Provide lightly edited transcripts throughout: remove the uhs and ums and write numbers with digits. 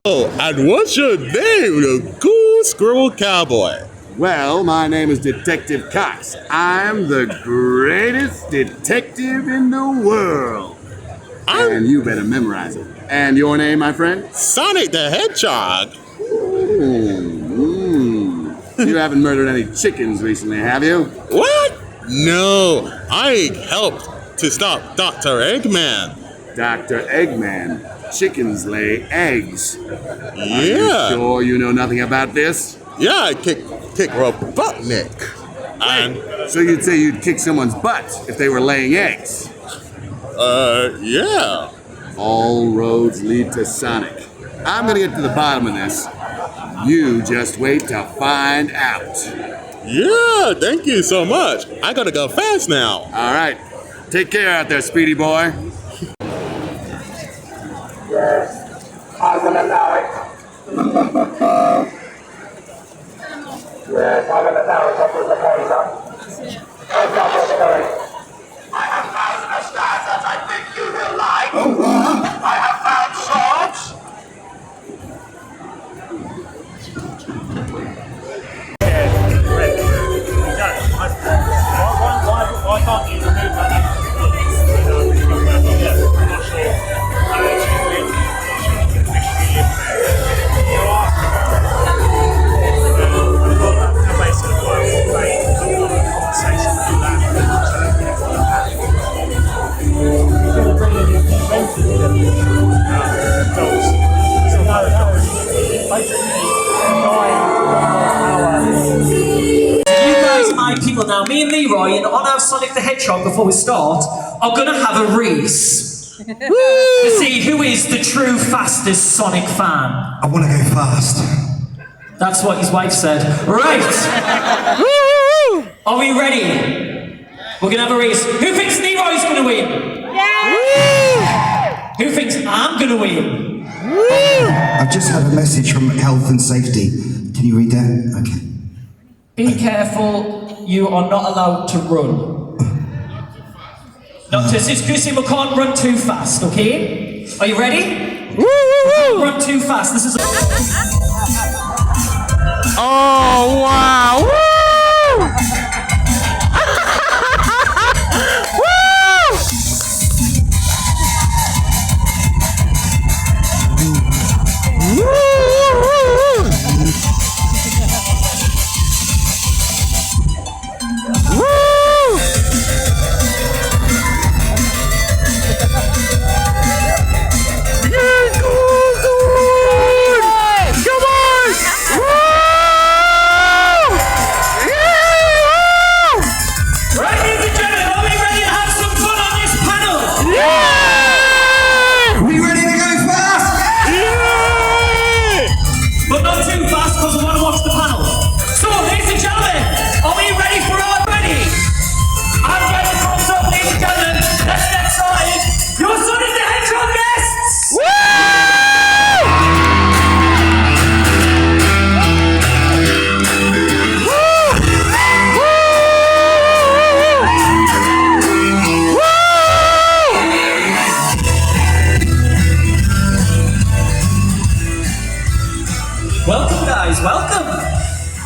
Oh, and what's your name, you cool squirrel cowboy? Well, my name is Detective Cox. I'm the greatest detective in the world. And you better memorize it. And your name, my friend? Sonic the Hedgehog. You haven't murdered any chickens recently, have you? What? No, I helped to stop Dr. Eggman. Dr. Eggman, chickens lay eggs. Yeah. Are you sure you know nothing about this? Yeah, I kick Robotnik. And So you'd say you'd kick someone's butt if they were laying eggs? yeah. All roads lead to Sonic. I'm gonna get to the bottom of this. You just wait to find out. Yeah, thank you so much. I gotta go fast now. All right. Take care out there, Speedy boy. Yes, I will allow it. Yes, I will allow it. That was the case. It's not necessary. I have found a staff that I think you will like. I have found swords. Why can't you remove that? People now, me and Leroy, and on our Sonic the Hedgehog before we start, are gonna have a race to see who is the true fastest Sonic fan. I want to go fast. That's what his wife said. Right! Are we ready? We're gonna have a race. Who thinks Leroy's gonna win? Yeah! Who thinks I'm gonna win? I've just had a message from Health and Safety. Can you read that? Okay. Be careful, you are not allowed to run. Not to, excuse me, we can't run too fast, okay? Are you ready? Don't run too fast, this is Oh, wow.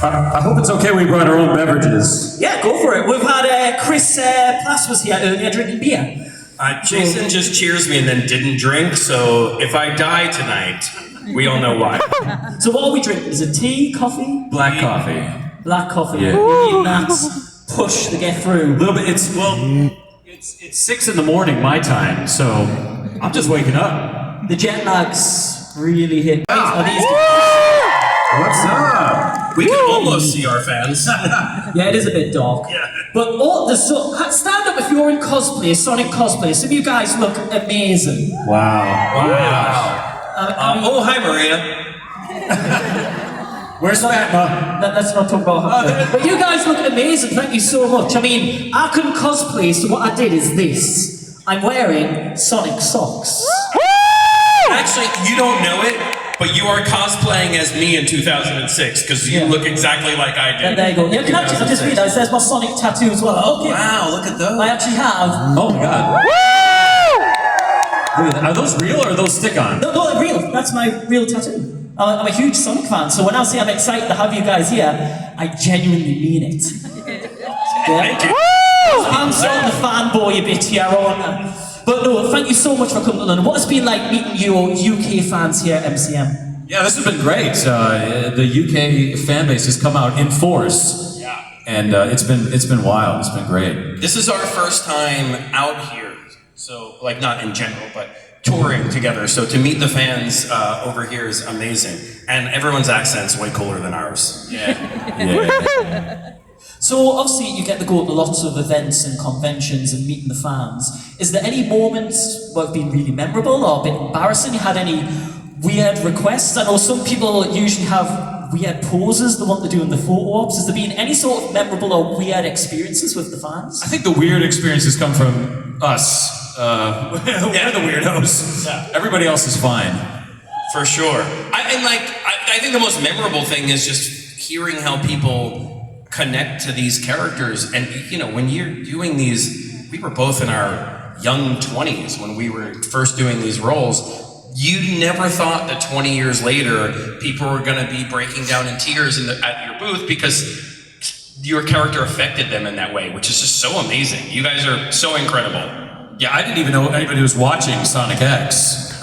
I hope it's okay we brought our own beverages. yeah, go for it. We've had Chris Plass was here earlier drinking beer. Jason just cheers me and then didn't drink, so if I die tonight, we all know why. So what are we drinking? Is it tea, coffee? Black coffee. Black coffee. Yeah. We need that push to get through. A little bit, it's 6 in the morning my time, so I'm just waking up. The jet lag's really hit. What's up? We can almost see our fans. Yeah, it is a bit dark. Yeah. But all the stand up if you're in cosplay, Sonic cosplay. Some of you guys look amazing. Wow. Oh, hi, Maria. Where's Fatma? Let's not talk about her. But you guys look amazing. Thank you so much. I mean, I couldn't cosplay, so what I did is this. I'm wearing Sonic socks. Actually, you don't know it, but you are cosplaying as me in 2006 because you look exactly like I did. There you go. Yeah, can I just realised there's my Sonic tattoo as well. Okay. Wow, look at those. I actually have. Oh my god. Are those real or are those stick-on? No, they're real. That's my real tattoo. I'm a huge Sonic fan, so when I say I'm excited to have you guys here, I genuinely mean it. Thank you. I'm sort of the fanboy a bit here on. But no, thank you so much for coming to London. What has it been like meeting your UK fans here at MCM? Yeah, this has been great. The UK fan base has come out in force. Yeah. And it's been wild. It's been great. This is our first time out here. So, like, not in general, but touring together. So to meet the fans over here is amazing. And everyone's accent's way cooler than ours. Yeah. So obviously you get to go to lots of events and conventions and meeting the fans. Is there any moments that have been really memorable or a bit embarrassing? You had any weird requests? I know some people usually have weird poses they want to do in the photo ops. Has there been any sort of memorable or weird experiences with the fans? I think the weird experiences come from us. We're the weirdos. Yeah. Everybody else is fine. For sure. I think the most memorable thing is just hearing how people connect to these characters. And, you know, when you're doing these, we were both in our young 20s when we were first doing these roles. You never thought that 20 years later, people were going to be breaking down in tears at your booth because your character affected them in that way, which is just so amazing. You guys are so incredible. Yeah, I didn't even know anybody was watching Sonic X.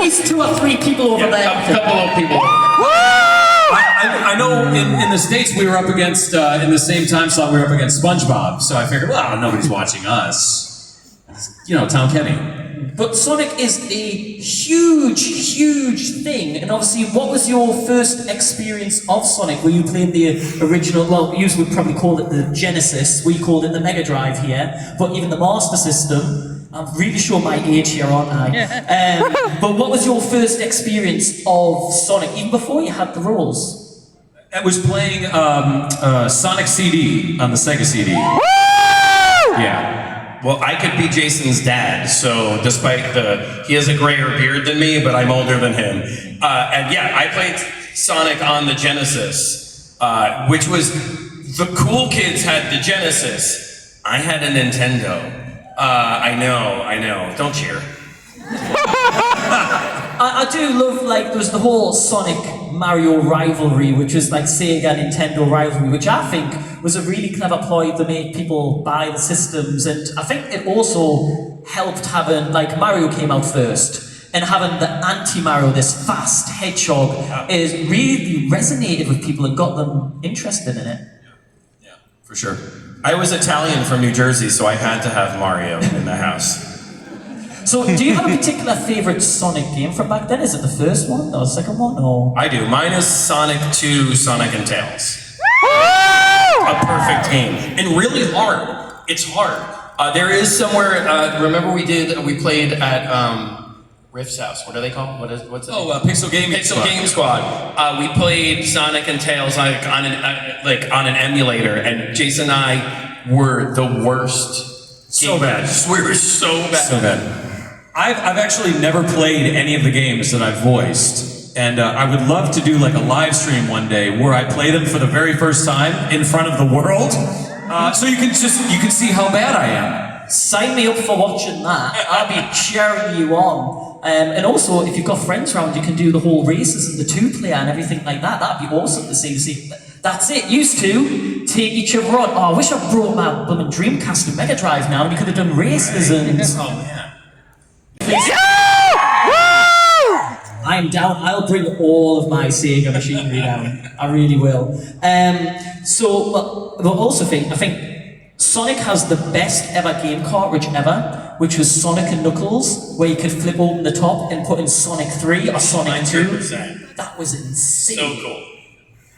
These 2 or 3 people over there. A couple of people. I know in the States we were up against, in the same time slot we were up against SpongeBob, so I figured, well, nobody's watching us. You know, Tom Kenny. But Sonic is a huge thing, and obviously, what was your first experience of Sonic? Were you playing the original, well, you would probably call it the Genesis, we called it the Mega Drive here, but even the Master System, I'm really sure my age here, aren't I? But what was your first experience of Sonic, even before you had the rules? I was playing Sonic CD on the Sega CD. Yeah. Well, I could be Jason's dad, so despite he has a grayer beard than me, but I'm older than him. And yeah, I played Sonic on the Genesis, which was, the cool kids had the Genesis. I had a Nintendo. I know. Don't cheer. I do love, like, there's the whole Sonic Mario rivalry, which was like Sega Nintendo rivalry, which I think was a really clever ploy to make people buy the systems, and I think it also helped having, like, Mario came out first, and having the anti-Mario, this fast hedgehog, is really resonated with people and got them interested in it. Yeah, for sure. I was Italian from New Jersey, so I had to have Mario in the house. So, do you have a particular favourite Sonic game from back then? Is it the first one or the second one? Or? I do. Mine is Sonic 2, Sonic and Tails. A perfect game. And really hard. It's hard. There is somewhere, remember we played at Rift's house. What are they called? What's it? Pixel Game Squad. Game Squad. We played Sonic and Tails like on an emulator, and Jason and I were the worst. So bad. We were so bad. So bad. I've actually never played any of the games that I've voiced, and I would love to do like a live stream one day where I play them for the very first time in front of the world, so you can see how bad I am. Sign me up for watching that. I'll be cheering you on. And also, if you've got friends around, you can do the whole races and the 2-player and everything like that. That'd be awesome to see. That's it. Used to take each other on. Oh, I wish I brought my blooming Dreamcast and Mega Drive now, and we could have done races and. Oh man. I'm down. I'll bring all of my Sega machinery down. I really will. But also I think Sonic has the best ever game cartridge ever, which was Sonic and Knuckles, where you could flip open the top and put in Sonic 3 or Sonic 2. 100%. That was insane. So cool.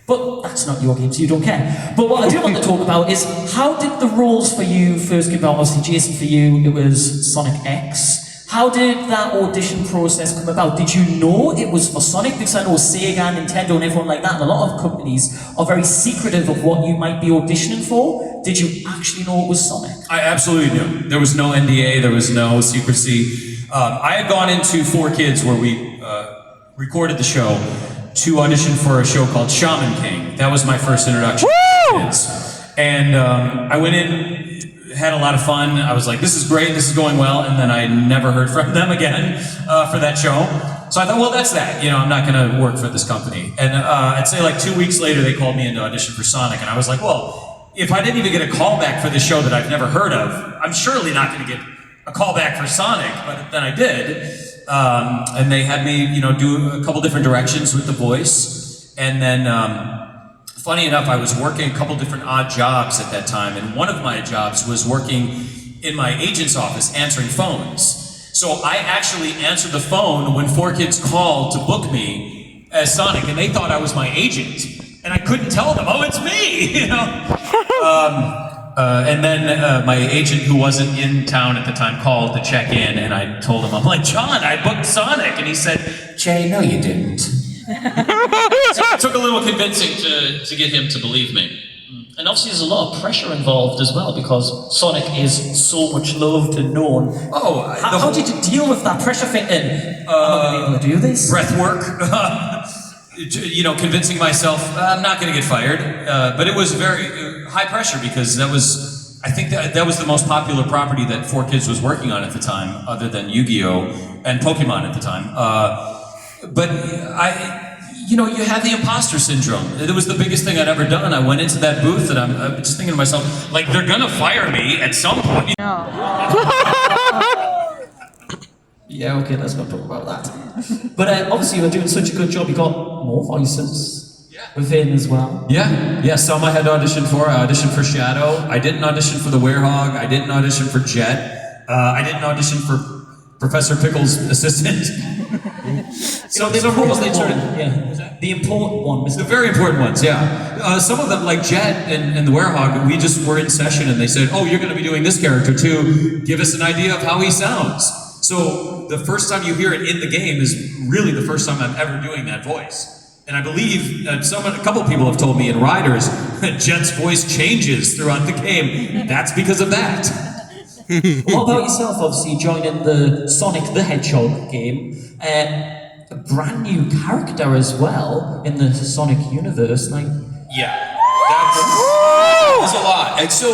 But that's not your game, so you don't care. But what I do want to talk about is, how did the rules for you first come about? Obviously, Jason, for you, it was Sonic X. How did that audition process come about? Did you know it was for Sonic? Because I know Sega, Nintendo, and everyone like that, and a lot of companies are very secretive of what you might be auditioning for. Did you actually know it was Sonic? I absolutely knew. There was no NDA, there was no secrecy. I had gone into 4Kids where we recorded the show to audition for a show called Shaman King. That was my first introduction to kids. And I went in had a lot of fun. I was like, this is great, this is going well, and then I never heard from them again for that show. So I thought, well, that's that. You know, I'm not going to work for this company. And I'd say like 2 weeks later, they called me in to audition for Sonic, and I was like, well, if I didn't even get a call back for this show that I've never heard of, I'm surely not going to get a call back for Sonic. But then I did, and they had me, you know, do a couple different directions with the voice, and then. Funny enough, I was working a couple different odd jobs at that time, and one of my jobs was working in my agent's office answering phones. So I actually answered the phone when 4Kids called to book me as Sonic, and they thought I was my agent, and I couldn't tell them, oh, it's me, you know? And then my agent, who wasn't in town at the time, called to check in, and I told him, I'm like, John, I booked Sonic, and he said, Jay, no, you didn't. So it took a little convincing to get him to believe me. And obviously there's a lot of pressure involved as well, because Sonic is so much loved and known. Oh, how did you deal with that pressure thinking, I'm not going to be able to do this? Breath work. You know, convincing myself I'm not going to get fired. But it was very high pressure, because that was, I think that was the most popular property that 4Kids was working on at the time, other than Yu-Gi-Oh! And Pokemon at the time. But you know, you had the imposter syndrome. It was the biggest thing I'd ever done. I went into that booth and I'm just thinking to myself, like, they're gonna fire me at some point. Yeah, okay, let's not talk about that. But obviously you're doing such a good job, you got more voices within as well. Yeah, some I had to audition for. I auditioned for Shadow. I didn't audition for the Werehog. I didn't audition for Jet. I didn't audition for Professor Pickle's assistant. So the important one. The very important ones, yeah. Some of them, like Jet and the Werehog, we just were in session and they said, oh, you're going to be doing this character too. Give us an idea of how he sounds. So the first time you hear it in the game is really the first time I'm ever doing that voice. And I believe a couple of people have told me in Riders that Jet's voice changes throughout the game. That's because of that. What about yourself, obviously joining the Sonic the Hedgehog game? A brand new character as well in the Sonic universe, like... Yeah, that's a lot. And so,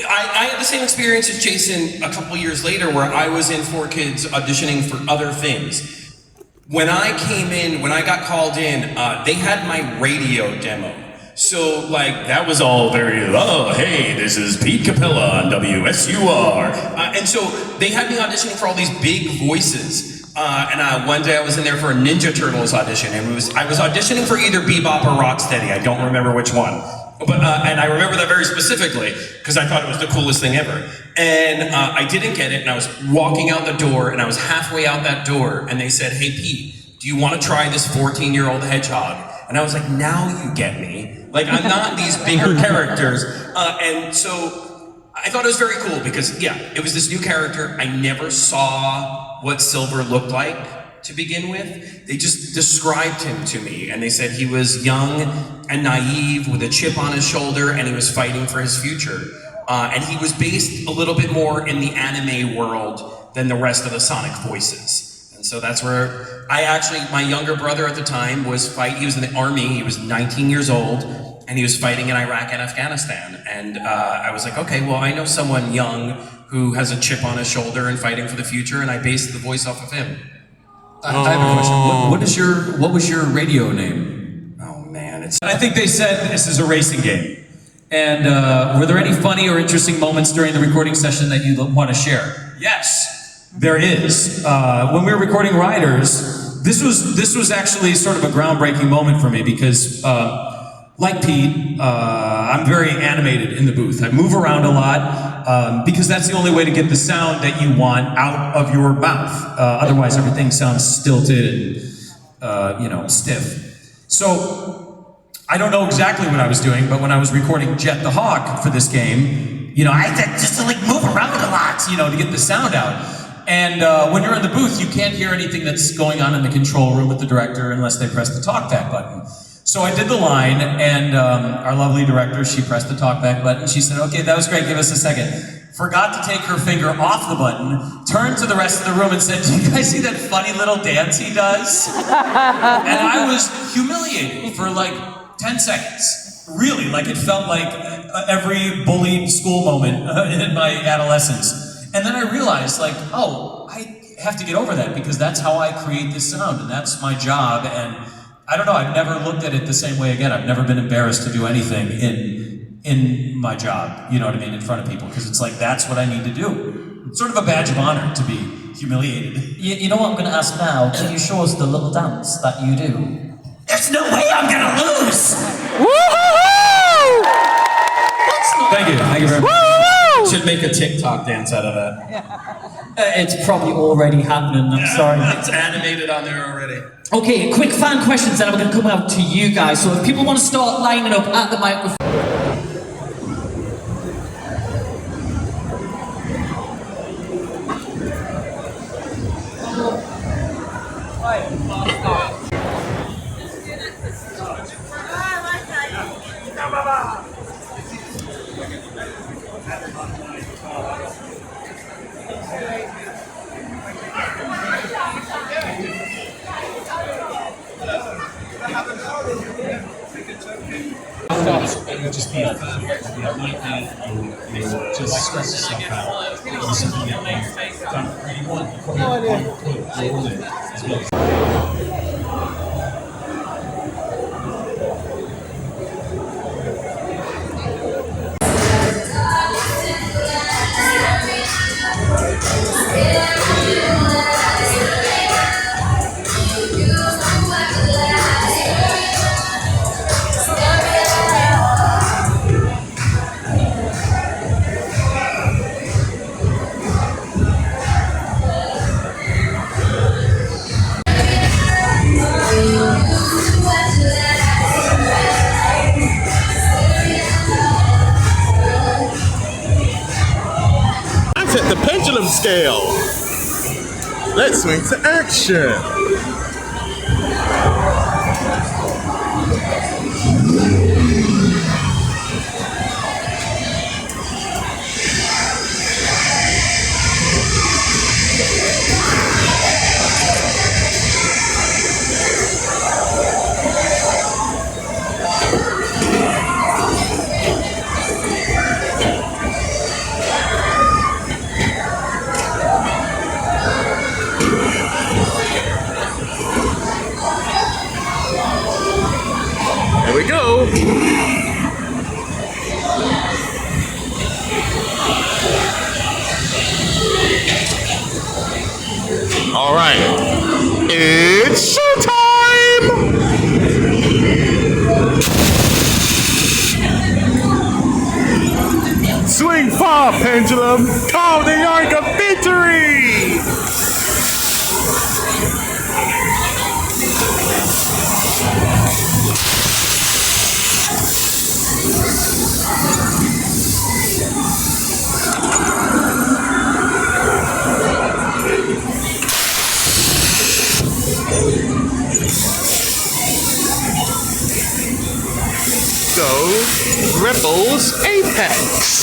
I had the same experience as Jason a couple years later, where I was in 4Kids auditioning for other things. When I came in, when I got called in, they had my radio demo. So, like, that was all very, oh, hey, this is Pete Capella on WSUR. And so, they had me auditioning for all these big voices. And one day I was in there for a Ninja Turtles audition, and I was auditioning for either Bebop or Rocksteady. I don't remember which one. But, and I remember that very specifically, because I thought it was the coolest thing ever. And I didn't get it, and I was walking out the door, and I was halfway out that door, and they said, hey, Pete, do you want to try this 14-year-old hedgehog? And I was like, now you get me. Like, I'm not these bigger characters. And so I thought it was very cool because, yeah, it was this new character. I never saw what Silver looked like to begin with. They just described him to me, and they said he was young and naive with a chip on his shoulder, and he was fighting for his future. And he was based a little bit more in the anime world than the rest of the Sonic voices. And so that's where my younger brother at the time he was in the army, he was 19 years old, and he was fighting in Iraq and Afghanistan. And I was like, okay, well, I know someone young who has a chip on his shoulder and fighting for the future, and I based the voice off of him. I have a question. What was your radio name? Oh man, I think they said this is a racing game. And were there any funny or interesting moments during the recording session that you want to share? Yes, there is. When we were recording Riders, this was actually sort of a groundbreaking moment for me because, like Pete, I'm very animated in the booth. I move around a lot because that's the only way to get the sound that you want out of your mouth. Otherwise, everything sounds stilted and stiff. So I don't know exactly what I was doing, but when I was recording Jet the Hawk for this game, I had to just move around a lot, to get the sound out. And when you're in the booth, you can't hear anything that's going on in the control room with the director unless they press the talkback button. So I did the line, and our lovely director, she pressed the talkback button. She said, okay, that was great, give us a second. Forgot to take her finger off the button, turned to the rest of the room and said, do you guys see that funny little dance he does? And I was humiliated for 10 seconds. Really, it felt like every bullied school moment in my adolescence. And then I realized, like, oh, I have to get over that because that's how I create this sound and that's my job. And I don't know, I've never looked at it the same way again. I've never been embarrassed to do anything in my job, you know what I mean, in front of people, because it's like, that's what I need to do. It's sort of a badge of honor to be humiliated. You know what I'm going to ask now? Can you show us the little dance that you do? There's no way I'm gonna lose! Woo-hoo-hoo! Thank you very much. Woo-hoo-hoo! Should make a TikTok dance out of that. It's probably already happening, I'm sorry. It's animated on there already. Okay, quick fan questions, then I'm going to come out to you guys. So if people want to start lining up at the microphone. It would just be a fun, it might be just stress yourself out. Or something that you don't really want. You probably won't put all in as well. The pendulum scale. Let's swing to action. Here we go. All right, it's showtime. Swing far, pendulum. Call the arc of victory. So, Ripple's Apex.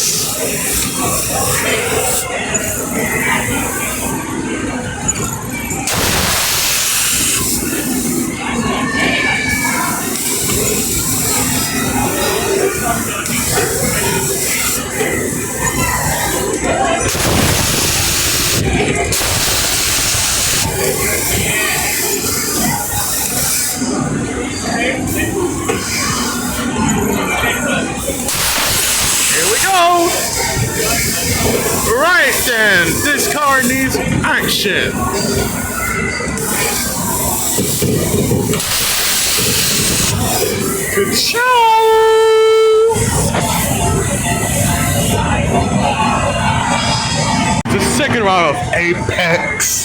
Here we go. Right then, this card needs action. Good show. The second round of Apex.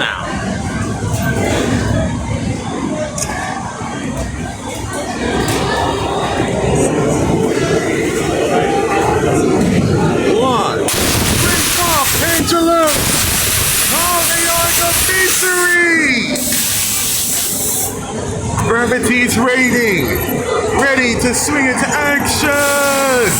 now. One. Big ball, pendulum. Oh, they are the victory. Gravity's rating. Ready to swing into action.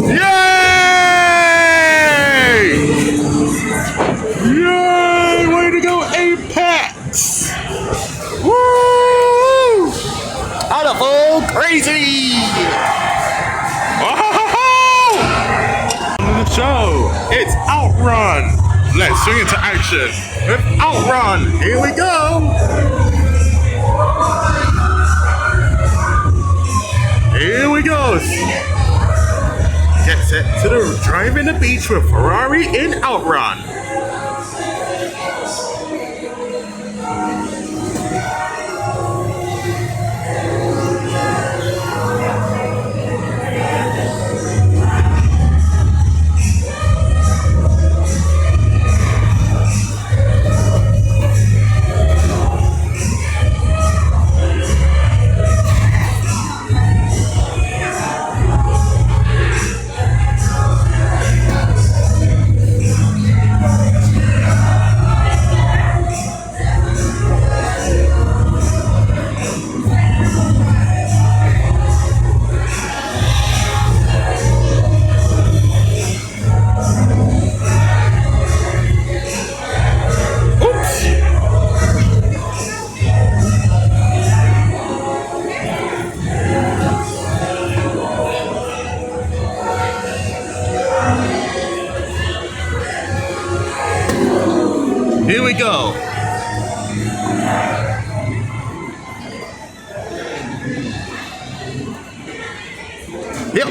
Yay! Way to go, Apex! Woo! How to full crazy! Whoa! On the show, it's Outrun. Let's swing into action with Outrun. Here we go. Here we go. Get set to the drive in the beach with Ferrari in Outrun. Here we go. Yep.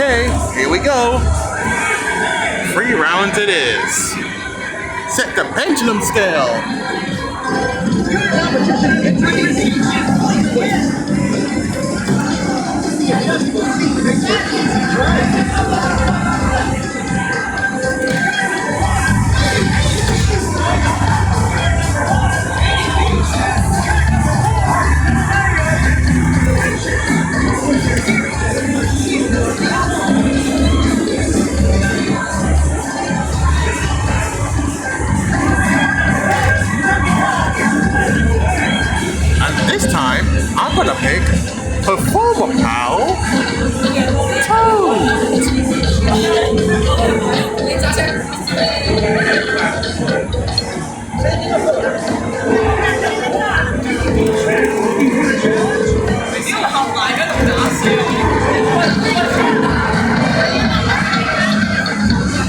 Okay, here we go. 3 rounds it is. Set the pendulum scale. This time, I'm gonna pick Performer Pal Toad.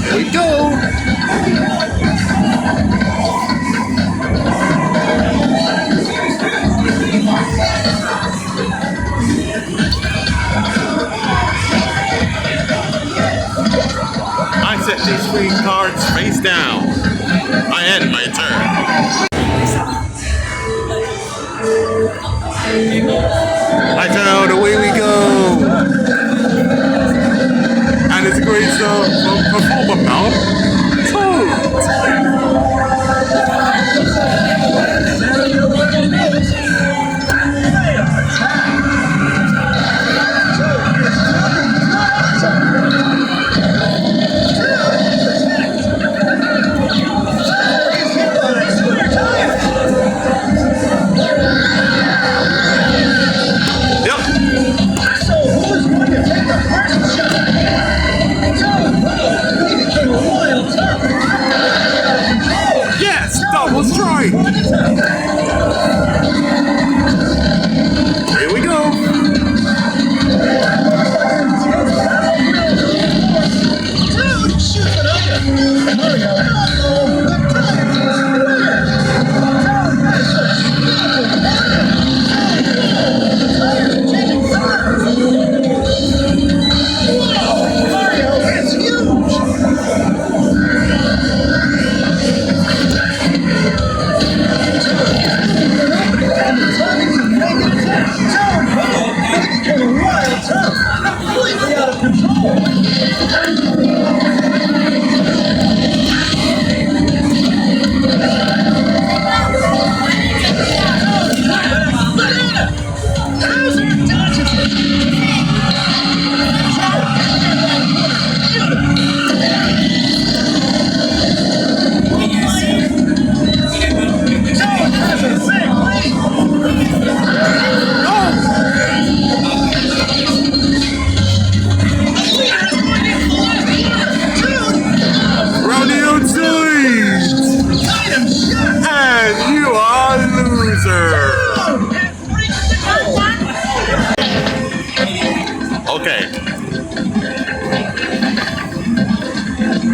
Here we go. I set these 3 cards face down. I end my turn. I turn, away we go. And it's a great performer now. Yes, double strike. Here we go. Okay.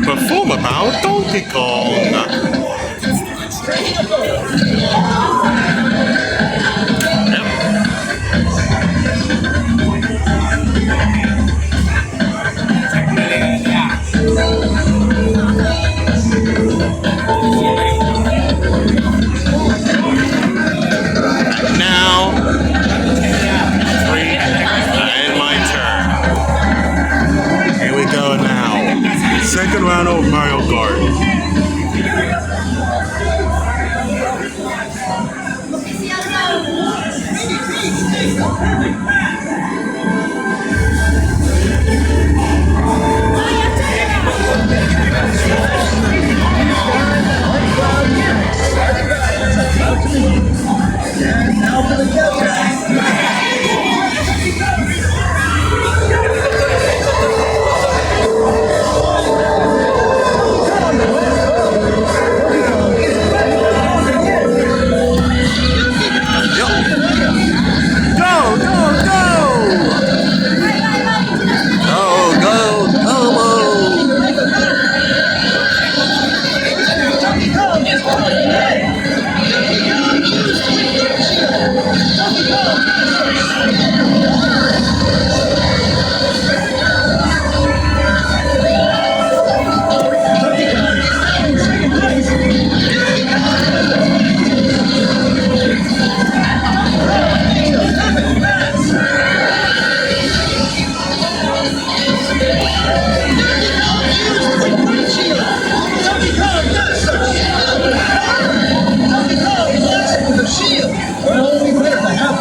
Perform about Donkey Kong. Now, and my turn. Here we go now. Second round of Mario Kart.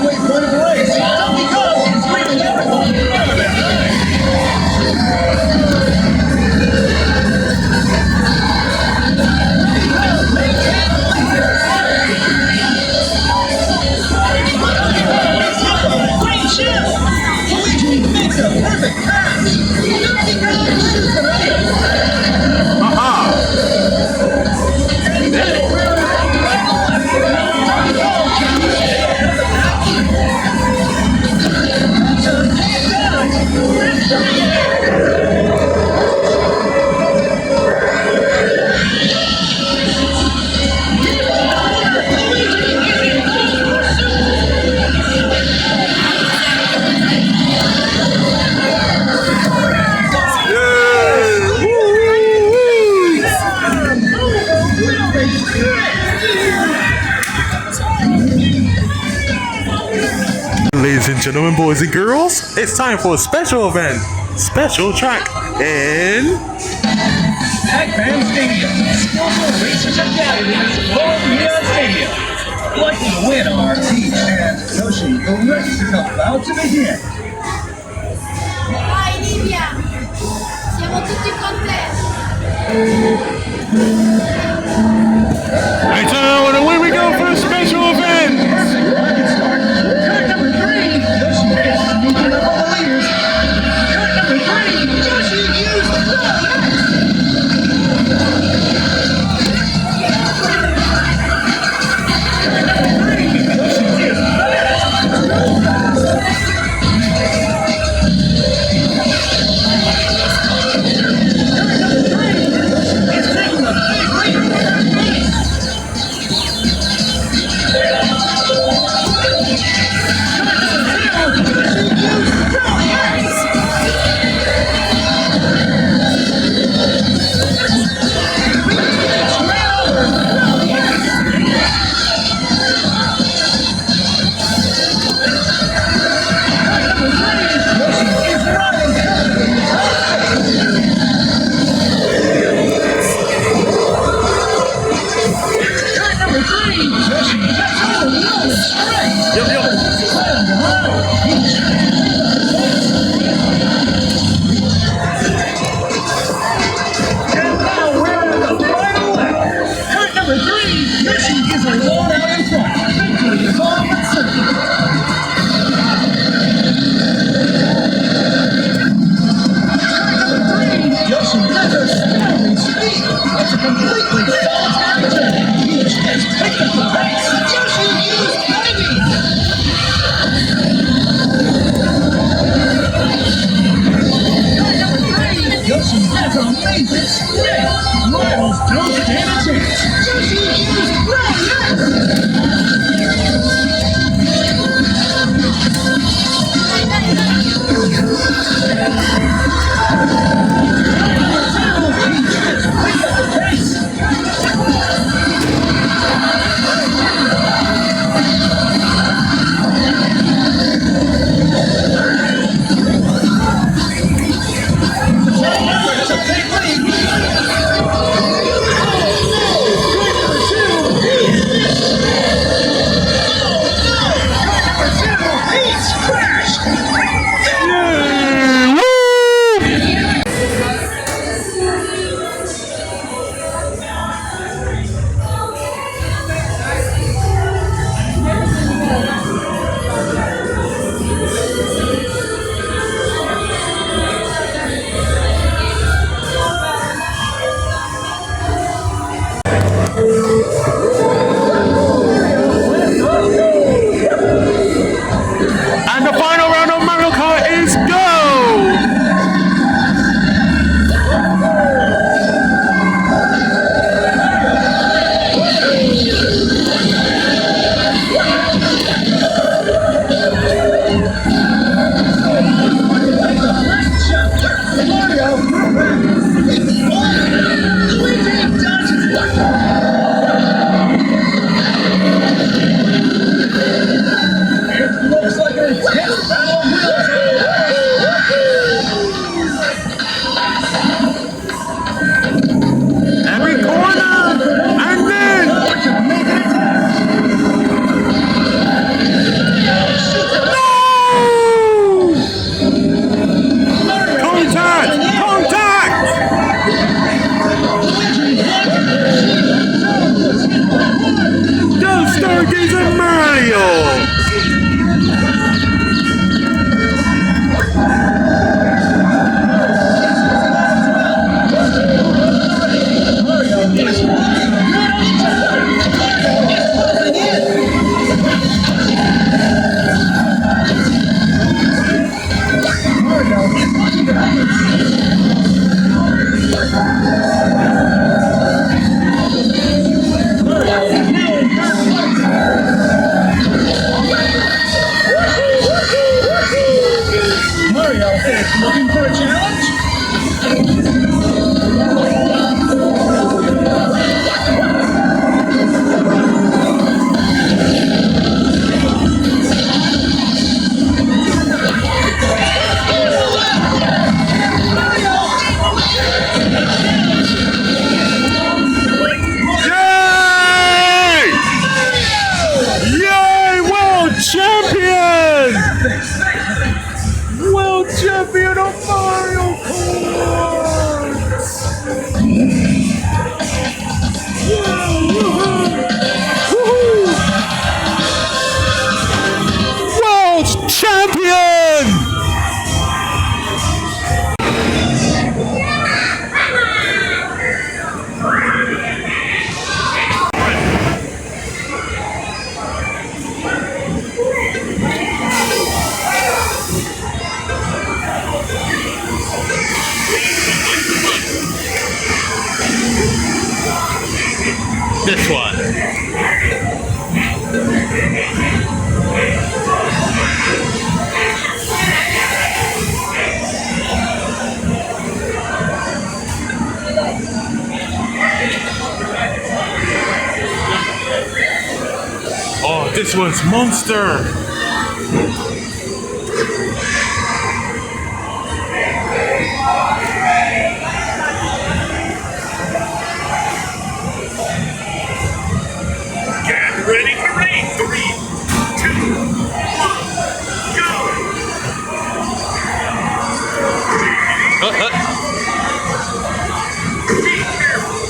halfway point of the race. Donkey Kong is leading everyone. Great ship! Luigi makes a perfect pass. Donkey Kong shoots the radio. Ladies and gentlemen, boys and girls, it's time for a special event, special track in Pac-Man Stadium. Skillful racers and gladiators from Neon Stadium. Lucky to win our team and Yoshi, you're ready to come out to begin. Vai Livia, siamo tutti con te. Right now, and away we go for a special event. Cut number 3, Yoshi is sneaking up on the leaders. Cut number 3, Yoshi used the ruthless monster! Get ready to race! 3, 2, 1, go! Be careful!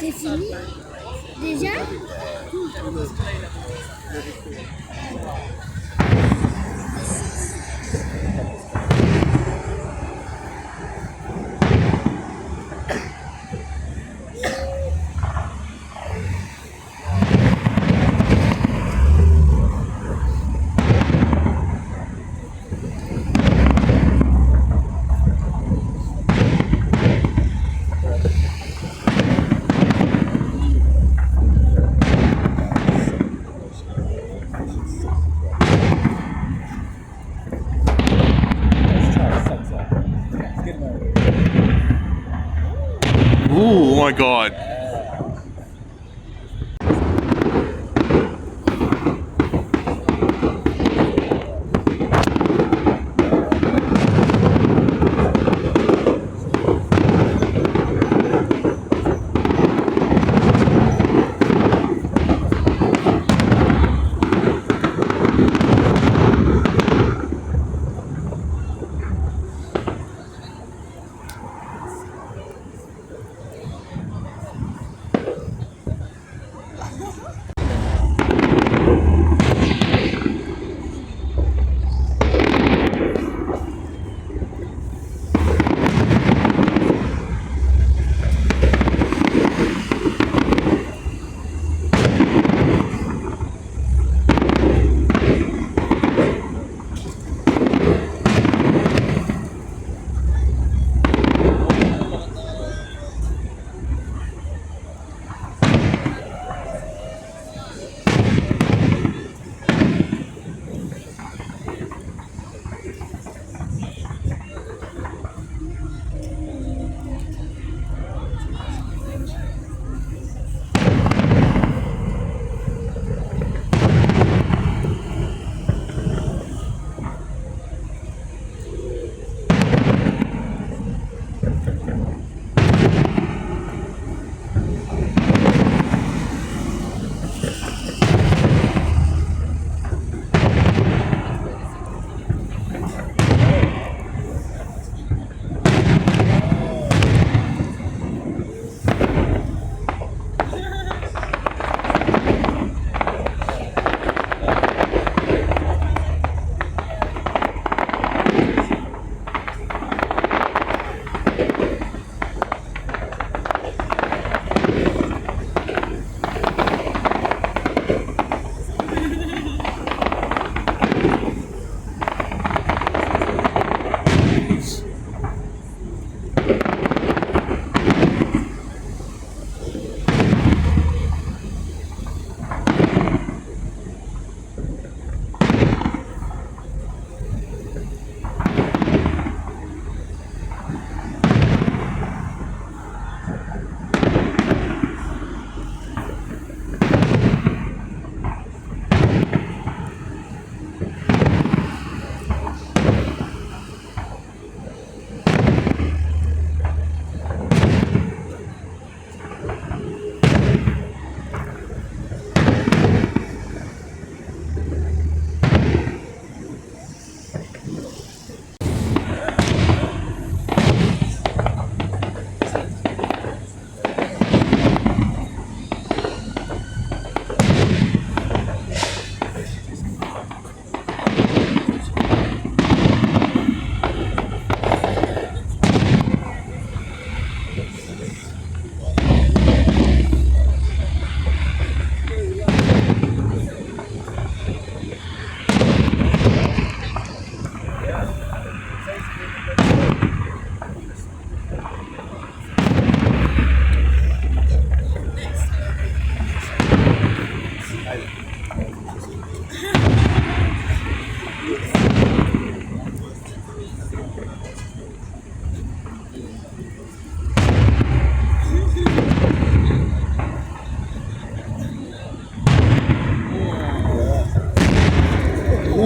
C'est fini déjà? Ooh, oh my god.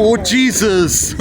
Oh, Jesus!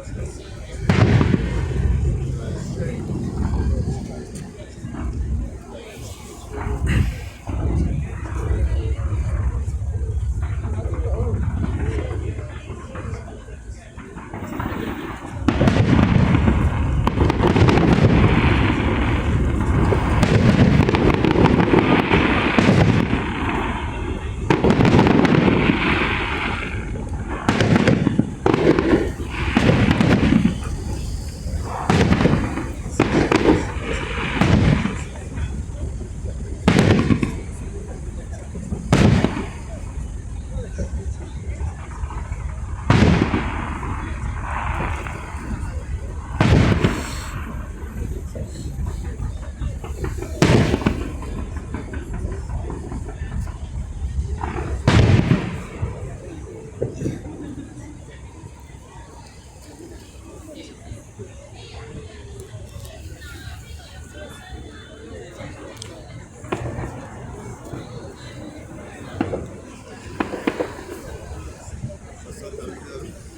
What's up,